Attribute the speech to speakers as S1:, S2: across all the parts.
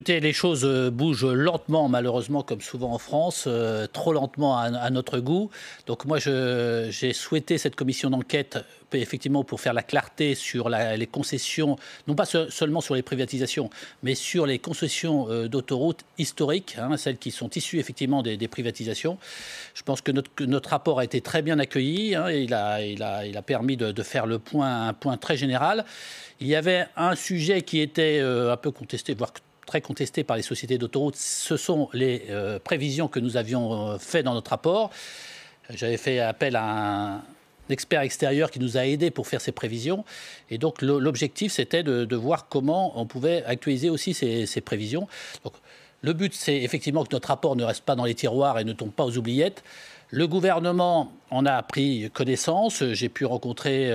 S1: Les choses bougent lentement, malheureusement, comme souvent en France, trop lentement à notre goût. Donc moi, j'ai souhaité cette commission d'enquête, effectivement, pour faire la clarté sur les concessions, non pas seulement sur les privatisations, mais sur les concessions d'autoroutes historiques, hein, celles qui sont issues effectivement des privatisations. Je pense que notre rapport a été très bien accueilli, hein, et il a permis de faire un point très général. Il y avait un sujet qui était un peu contesté, voire très contesté par les sociétés d'autoroutes, ce sont les prévisions que nous avions faites dans notre rapport. J'avais fait appel à un expert extérieur qui nous a aidés pour faire ces prévisions. Et donc l'objectif, c'était de voir comment on pouvait actualiser aussi ces prévisions. Donc, le but, c'est effectivement que notre rapport ne reste pas dans les tiroirs et ne tombe pas aux oubliettes. Le gouvernement en a pris connaissance. J'ai pu rencontrer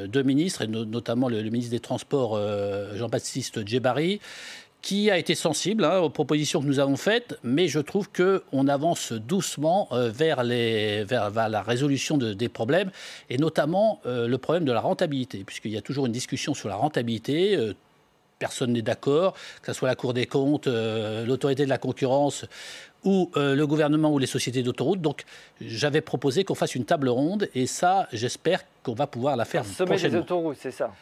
S1: deux ministres, et notamment le ministre des Transports, Jean-Baptiste Djebbari, qui a été sensible, hein, aux propositions que nous avons faites, mais je trouve qu'on avance doucement vers la résolution des problèmes, et notamment le problème de la rentabilité, puisqu'il y a toujours une discussion sur la rentabilité. Personne n'est d'accord, que ce soit la Cour des comptes, l'autorité de la concurrence ou le gouvernement ou les sociétés d'autoroutes. Donc j'avais proposé qu'on fasse une table ronde, et ça, j'espère qu'on va pouvoir la faire prochainement.
S2: Sommet des autoroutes, c'est ça?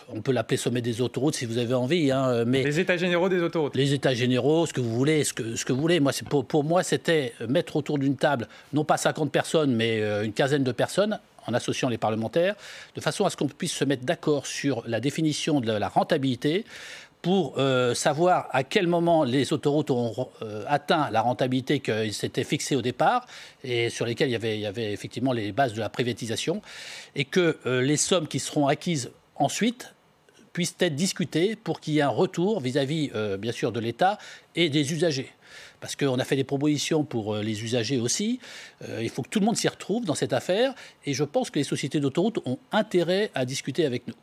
S1: On peut l'appeler sommet des autoroutes si vous avez envie. Hein, mais
S3: les états généraux des autoroutes.
S1: Les états généraux, ce que vous voulez, ce que vous voulez. Moi, pour moi, c'était mettre autour d'une table, non pas 50 personnes, mais une quinzaine de personnes, en associant les parlementaires, de façon à ce qu'on puisse se mettre d'accord sur la définition de la rentabilité, pour savoir à quel moment les autoroutes ont atteint la rentabilité qu'ils s'étaient fixée au départ, et sur lesquelles il y avait effectivement les bases de la privatisation, et que les sommes qui seront acquises ensuite puissent être discutées pour qu'il y ait un retour vis-à-vis, bien sûr, de l'État et des usagers. Parce qu'on a fait des propositions pour les usagers aussi. Il faut que tout le monde s'y retrouve dans cette affaire. Et je pense que les sociétés d'autoroutes ont intérêt à discuter avec nous.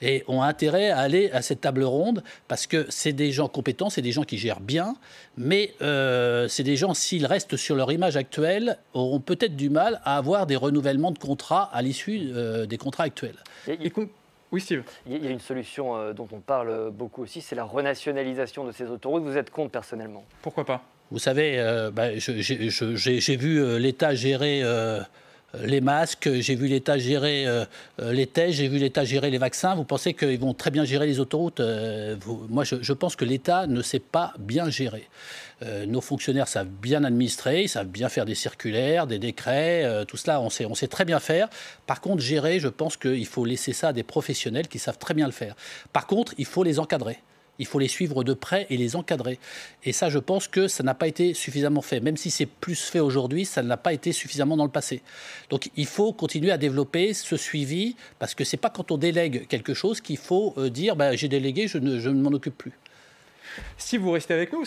S1: Et ont intérêt à aller à cette table ronde, parce que c'est des gens compétents, c'est des gens qui gèrent bien. Mais c'est des gens, s'ils restent sur leur image actuelle, auront peut-être du mal à avoir des renouvellements de contrats à l'issue des contrats actuels.
S3: Oui, Steve.
S2: Il y a une solution dont on parle beaucoup aussi, c'est la renationalisation de ces autoroutes. Vous êtes contre personnellement?
S3: Pourquoi pas?
S1: Vous savez, j'ai vu l'État gérer les masques, j'ai vu l'État gérer les tests, j'ai vu l'État gérer les vaccins. Vous pensez qu'ils vont très bien gérer les autoroutes? Moi, je pense que l'État ne sait pas bien gérer. Nos fonctionnaires savent bien administrer, ils savent bien faire des circulaires, des décrets, tout cela, on sait très bien faire. Par contre, gérer, je pense qu'il faut laisser ça à des professionnels qui savent très bien le faire. Par contre, il faut les encadrer. Il faut les suivre de près et les encadrer. Et ça, je pense que ça n'a pas été suffisamment fait. Même si c'est plus fait aujourd'hui, ça n'a pas été suffisamment dans le passé. Donc il faut continuer à développer ce suivi, parce que ce n'est pas quand on délègue quelque chose qu'il faut dire j'ai délégué, je ne m'en occupe plus.
S3: Si vous restez avec nous,